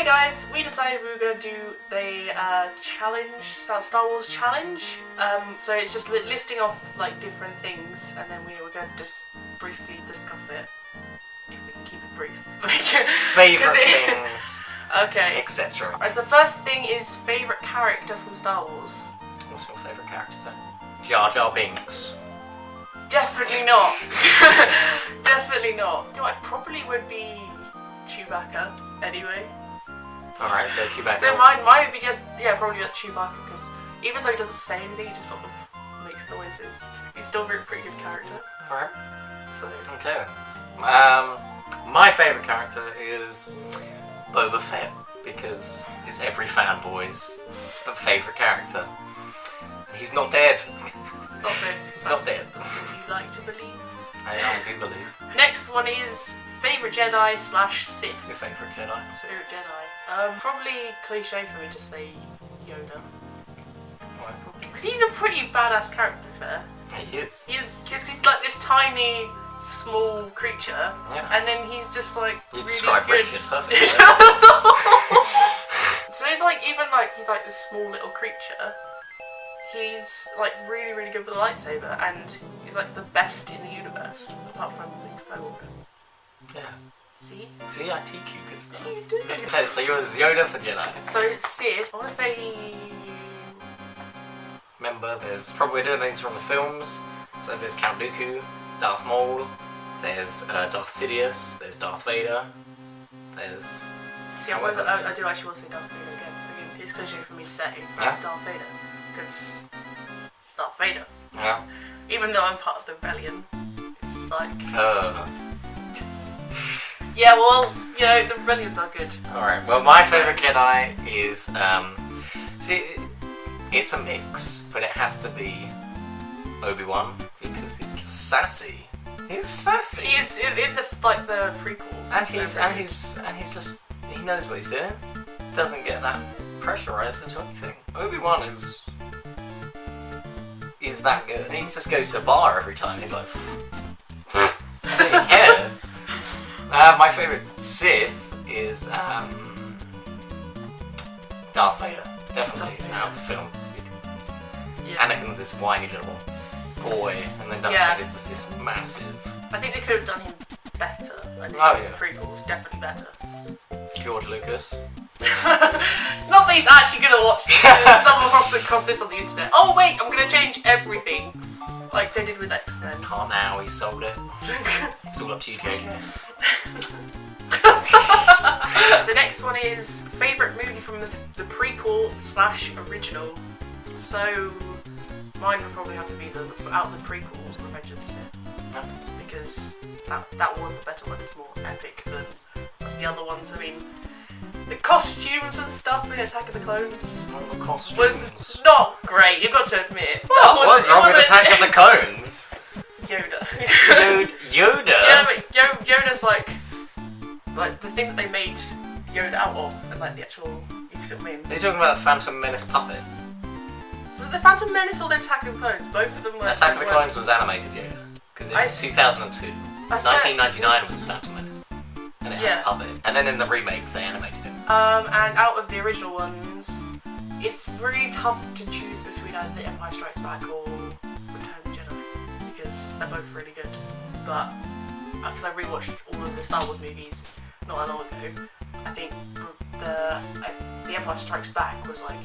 Hey guys, we decided we were going to do the challenge, Star Wars challenge. So it's just listing off like different things, and then we were going to just briefly discuss it. If we can keep it brief. Favourite things. Okay. Etc. Right, so the first thing is favourite character from Star Wars. What's your favourite character then? Jar Jar Binks. Definitely not. Definitely not. You know, I probably would be Chewbacca anyway. Alright, so Chewbacca. So mine would be just, probably like Chewbacca, because even though he doesn't say anything, he just sort of makes noises. He's still a pretty good character. Alright. So. Okay. My favourite character is Boba Fett, because he's every fanboy's favourite character. He's not dead. Not dead. He's not dead. You like to believe? I do believe. Next one is favourite Jedi / Sith. Your favourite Jedi? Favorite Jedi. Probably cliche for me to say Yoda. Why? Because he's a pretty badass character, to be fair. He is. Because he's like this tiny, small creature, and then he's just like You really described good. Richard perfectly. So he's like, even like, he's like this small little creature. He's like really, really good with a lightsaber, and he's like the best in the universe, apart from Luke Skywalker. Yeah. See? See, I teach you good stuff. You do. Okay, so yours is Yoda for Jedi. So Sith, I want to say. Remember, we're doing these from the films. So there's Count Dooku, Darth Maul, there's Darth Sidious, there's Darth Vader, there's. See, I do actually want to say Darth Vader again. I mean, it's cliche for me to say Darth Vader, because it's Darth Vader. Yeah. Even though I'm part of the rebellion, it's like. Yeah, well, you know, the rebellions are good. Alright, well, my favourite Jedi is. See, it's a mix, but it has to be Obi-Wan, because he's just sassy. He's sassy. He is in the prequels. And he's just, he knows what he's doing. Doesn't get that pressurized into anything. Obi-Wan is that good. And he just goes to the bar every time. He's like, so he cares. My favourite Sith is Darth Vader. Definitely out of the films. Anakin's this whiny little boy, and then Darth Vader's just this massive. I think they could have done him better. I think the prequels definitely better. George Lucas. Not that he's actually gonna watch this. Someone across this on the internet. Oh wait, I'm gonna change everything, like they did with X-Men. Can't now. He sold it. It's all up to you, JJ. The next one is favourite movie from the prequel / original. So mine would probably have to be out of the prequels, Revenge of the Sith, because that was the better one. It's more epic than the other ones. I mean, the costumes and stuff in Attack of the Clones was not great. You've got to admit. What's wrong with Attack of the Clones? Yoda. Yoda? Yeah, but Yoda's like the thing that they made Yoda out of, and like the actual. You see what I mean? Are you talking about the Phantom Menace puppet? Was it the Phantom Menace or the Attack of the Clones? Both of them were. Attack of the Clones was animated Yoda, because it was 2002. 1999 was Phantom Menace, and it had a puppet. And then in the remakes they animated it. And out of the original ones, it's really tough to choose between either The Empire Strikes Back or Return of the Jedi, because they're both really good. But because I rewatched all of the Star Wars movies not that long ago, I think the Empire Strikes Back was like.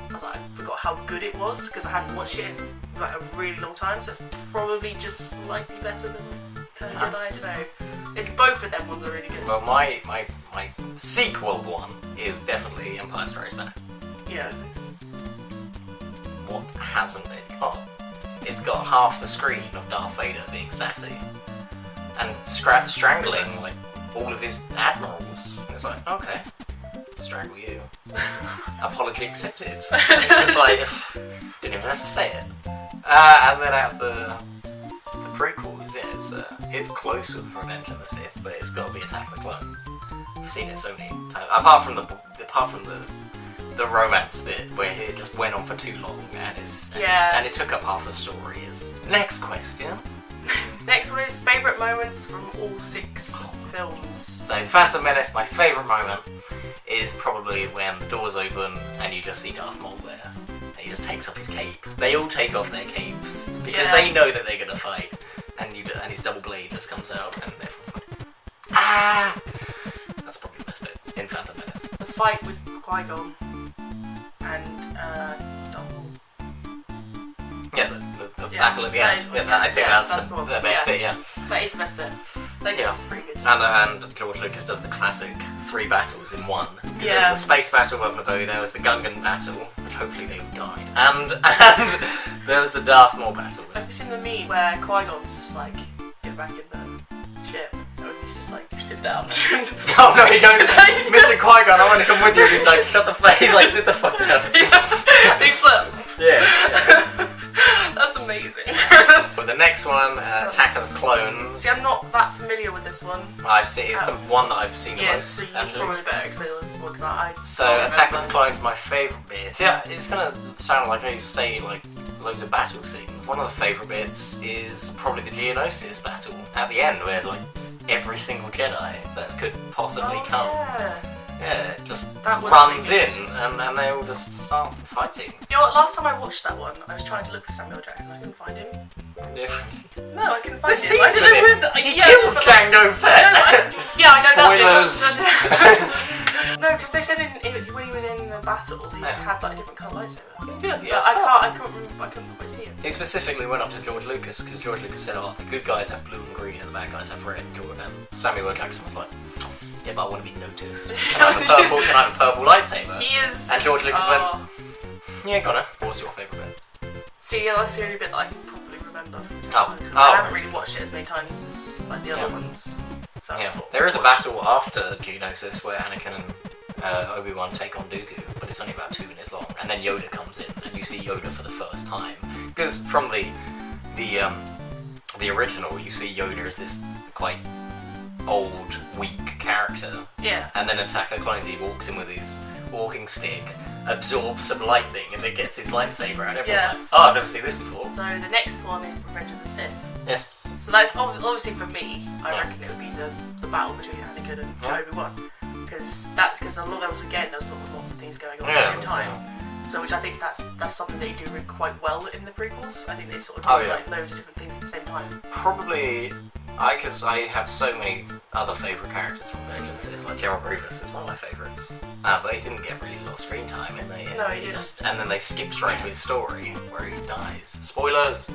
I forgot how good it was because I hadn't watched it in like a really long time, so it's probably just slightly better than Return of the Jedi. I don't know. It's both of them ones are really good. Well, my sequel one is definitely Empire Strikes Back. Yeah. It's, what hasn't it got? It's got half the screen of Darth Vader being sassy and strangling like all of his admirals. And it's like, okay. Strangle you. Apology accepted. It's just like, didn't even have to say it. And then out the prequels, it's close with Revenge of the Sith, but it's got to be Attack of the Clones. I've seen it so many times. Apart from the romance bit where it just went on for too long and it took up half the story. Next question. Next one is favourite moments from all 6 films. So Phantom Menace, my favourite moment is probably when the doors open and you just see Darth Maul there. And he just takes off his cape. They all take off their capes because they know that they're gonna fight. And his double blade just comes out and everyone's like, ah! That's probably the best bit in Phantom Menace. The fight with Qui-Gon and Darth Maul. Yeah, the battle at the end. I think that's the best bit, yeah. That is the best bit. Like, it's pretty good. And George Lucas does the classic 3 battles in one. There was the space battle above Naboo, there was the Gungan battle, which hopefully they all died, and there was the Darth Maul battle. Have you seen the meme where Qui-Gon's just like, get back in the ship, and he's just like, you sit down. Oh no, he goes, Mr. Qui-Gon, I want to come with you. He's like, shut the fuck, he's like, sit the fuck down. Except. Yeah. That's amazing. But the next one, Attack of the Clones. See, I'm not that familiar with this one. I've seen, it's the one that I've seen the most. So you probably better explain it because I. So Attack of the Clones is my favourite bit. Yeah, it's gonna sound like I say like loads of battle scenes. One of the favourite bits is probably the Geonosis battle at the end, where like every single Jedi that could possibly come. Yeah, just runs in and they all just start fighting. You know what, last time I watched that one, I was trying to look for Samuel Jackson, I couldn't find him. Yeah. No, I couldn't find him. Scenes with him. He kills Jango Fett. I know Spoilers! No, because they said when he was in the battle, he had like a different colour lightsaber. Yes, but I couldn't quite see him. He specifically went up to George Lucas, because George Lucas said, oh, the good guys have blue and green and the bad guys have red. And Samuel L. Jackson was like, yeah, but I want to be noticed. Can I have a purple lightsaber? He is... And George Lucas went, yeah, go on. What's your favourite bit? See, that's the only bit that I can probably remember. I haven't really watched it as many times as like the other ones. So yeah, there is a battle after Geonosis where Anakin and Obi-Wan take on Dooku, but it's only about 2 minutes long, and then Yoda comes in, and you see Yoda for the first time. Because from the original, you see Yoda as this quite old, weak character. Yeah. And then Attack of the Clones, he walks in with his walking stick, absorbs some lightning, and then gets his lightsaber out. Everyone's like, oh, I've never seen this before. So the next one is Revenge of the Sith. Yes. So that's obviously for me, I reckon it would be the battle between Anakin and Obi-Wan. Because a lot of there was lots of things going on at the same time. So which I think that's something they do quite well in the prequels. I think they sort of do like loads of different things at the same time. Probably, because I have so many other favourite characters from Revenge of the Sith, like General Grievous is one of my favourites. But he didn't get really a lot of screen time, and he and then they skipped straight to his story where he dies. Spoilers.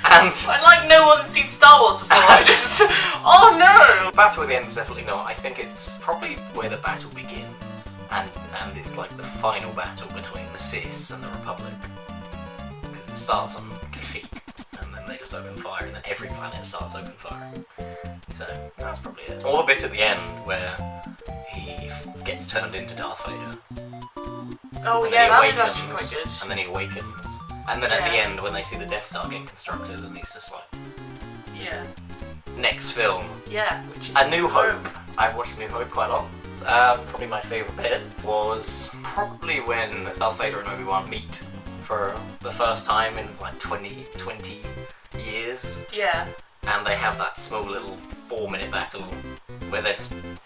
And like no one's seen Star Wars before. I just oh no. Battle at the end is definitely not. I think it's probably where the battle begins. And it's like the final battle between the Sith and the Republic. Because it starts on Kashyyyk, and then they just open fire, and then every planet starts open firing. So, that's probably it. Or the bit at the end where he gets turned into Darth Vader. Oh yeah, that was actually quite good. And then he awakens. And then at the end, when they see the Death Star getting constructed, and he's just like... Yeah. Next film. Yeah, which is... A New Hope. I've watched A New Hope quite a lot. Probably my favourite bit was probably when Darth Vader and Obi-Wan meet for the first time in like 20 years. Yeah. And they have that small little 4-minute battle where they're just moving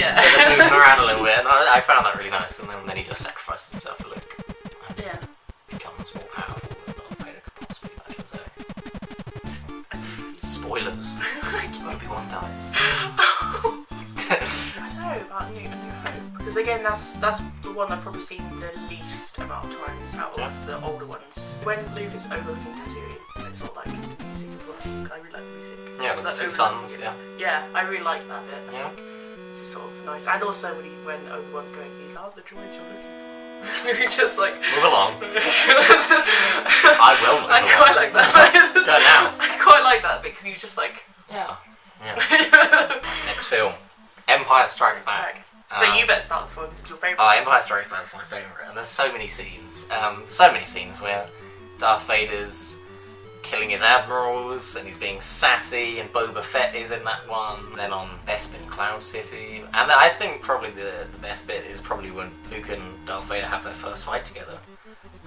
around a little bit, and I found that really nice. And then he just sacrifices himself for Luke. And becomes more powerful than Darth Vader could possibly imagine. So, spoilers. Obi-Wan dies. I don't know about New Hope, because again that's the one I've probably seen the least amount of times out of the older ones. When Luke is overlooking Tatooine, it's all like music as well. I really like the music. Yeah, with the 2 suns. Yeah, I really like that bit. Yeah. It's just sort of nice, and also when Obi-Wan's going, these aren't the droids you're looking for. Just like move along. I will move along. I quite like that. Go now. I quite like that because you just like yeah. Next film. Empire Strikes Back. So you better start this one, this is your favourite. Empire Strikes Back is my favourite, and there's so many scenes. Where Darth Vader's killing his admirals, and he's being sassy, and Boba Fett is in that one. Then on Bespin Cloud City, and I think probably the best bit is probably when Luke and Darth Vader have their first fight together.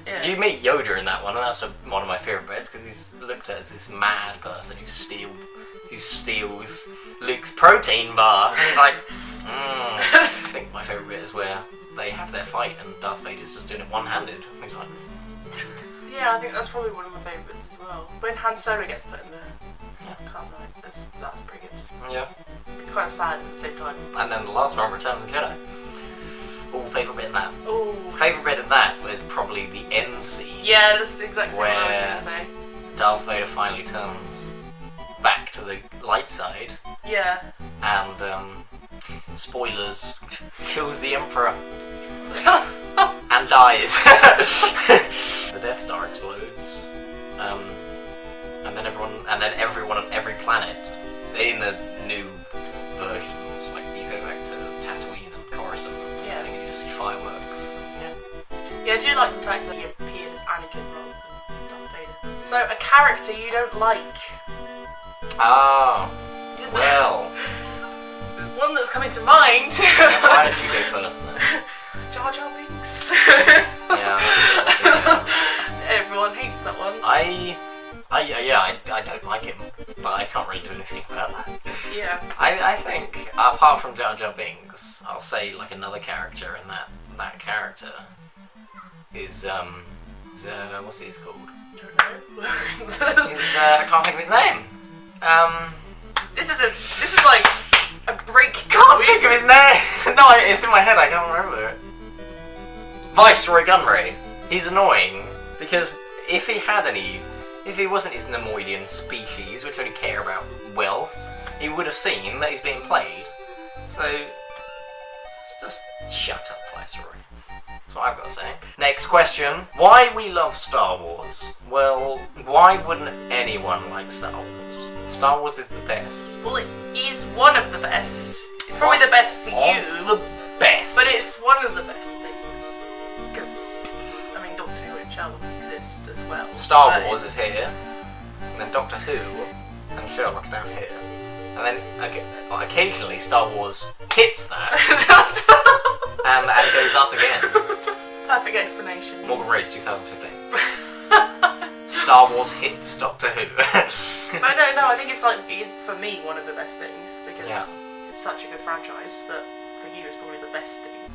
Yeah. You meet Yoda in that one, and that's one of my favourite bits because he's looked at as this mad person who steals Luke's protein bar, and he's like, I think my my favourite bit is where they have their fight and Darth Vader's just doing it one-handed. He's like... Yeah, I think that's probably one of my favourites as well. When Han Solo gets put in the carbonite, that's pretty good. Yeah. It's kind of sad at the same time. And then the last one, Return of the Jedi. Oh, favourite bit in that. Oh. Favourite bit of that was probably the end scene. Yeah, that's exactly what I was going to say. Darth Vader finally turns back to the light side. Yeah. And, spoilers, kills the Emperor. And dies. The Death Star explodes. And then everyone on every planet in the new versions, like you go back to Tatooine and Coruscant, I think you just see fireworks. Yeah, I do like the fact that he appeared as Anakin rather than Darth Vader. So, a character you don't like? Ah, well. One that's coming to mind. Why did you go first then? Jar Jar Binks. Yeah. Everyone hates that one. I don't like him, but I can't really do anything about that. Yeah. I think, apart from Jar Jar Binks, I'll say like another character, and that character is what's he called? Don't know. I can't think of his name. This is like a break. Can't think of his name. No, it's in my head. I can't remember it. Viceroy Gunray. He's annoying because if he wasn't his Nemoidian species, which only care about wealth, he would have seen that he's being played. So just shut up, Viceroy. That's what I've got to say. Next question. Why we love Star Wars? Well, why wouldn't anyone like Star Wars? Star Wars is the best. Well, it is one of the best. It's probably the best for you. The best. But it's one of the best things. Because, I mean, Doctor Who and Sherlock exist as well. Star Wars is here, and then Doctor Who and Sherlock down here. And then occasionally Star Wars hits that and goes up again. Perfect explanation. Morgan Rose 2015. Star Wars hits Doctor Who. But no, I think it's for me one of the best things because it's such a good franchise, but for you it's probably the best thing.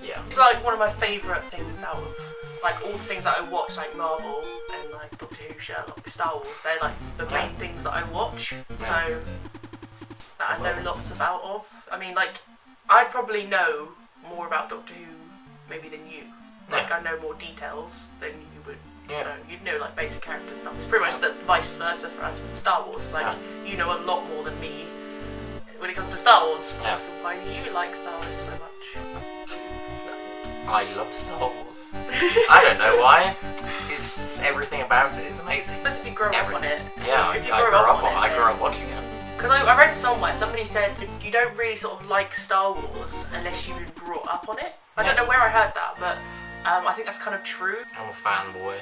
Yeah. It's like one of my favourite things out of like all the things that I watch, like Marvel and like Doctor Who, Sherlock, Star Wars. They're like the main things that I watch, so that I know lots about. I mean, like I'd probably know more about Doctor Who maybe than you. Like I know more details than you would. You know, you'd know like basic character stuff. It's pretty much the vice versa for us with Star Wars. Like you know a lot more than me when it comes to Star Wars. Yeah. Why do you like Star Wars so much? I love Star Wars. I don't know why. It's everything about it is amazing. Because if you grow up on it. Yeah, I grew up watching it. Because I read somewhere, somebody said you don't really sort of like Star Wars unless you've been brought up on it. I don't know where I heard that, but I think that's kind of true. I'm a fanboy.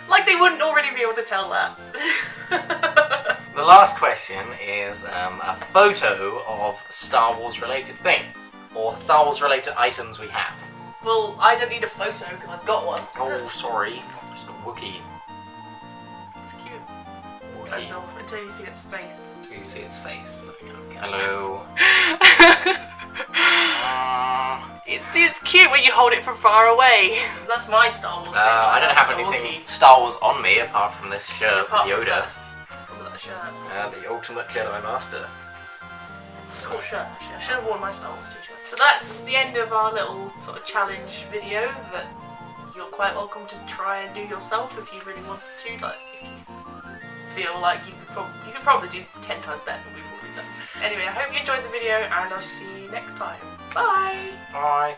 Like they wouldn't already be able to tell that. The last question is a photo of Star Wars related things. Or Star Wars related items we have. Well, I don't need a photo because I've got one. Oh, sorry. Just a Wookiee. It's cute. Wookiee. Until you see its face. Until you see its face. Hello. It's cute when you hold it from far away. That's my Star Wars thing. I don't have anything Star Wars on me apart from this shirt with Yoda. From that shirt. The Ultimate Jedi Master. It's a cool shirt, actually. I should have worn my Star Wars t-shirt. So that's the end of our little sort of challenge video that you're quite welcome to try and do yourself if you really want to. Like, if you feel like you could probably do 10 times better than we've already done. Anyway, I hope you enjoyed the video and I'll see you next time. Bye! Bye!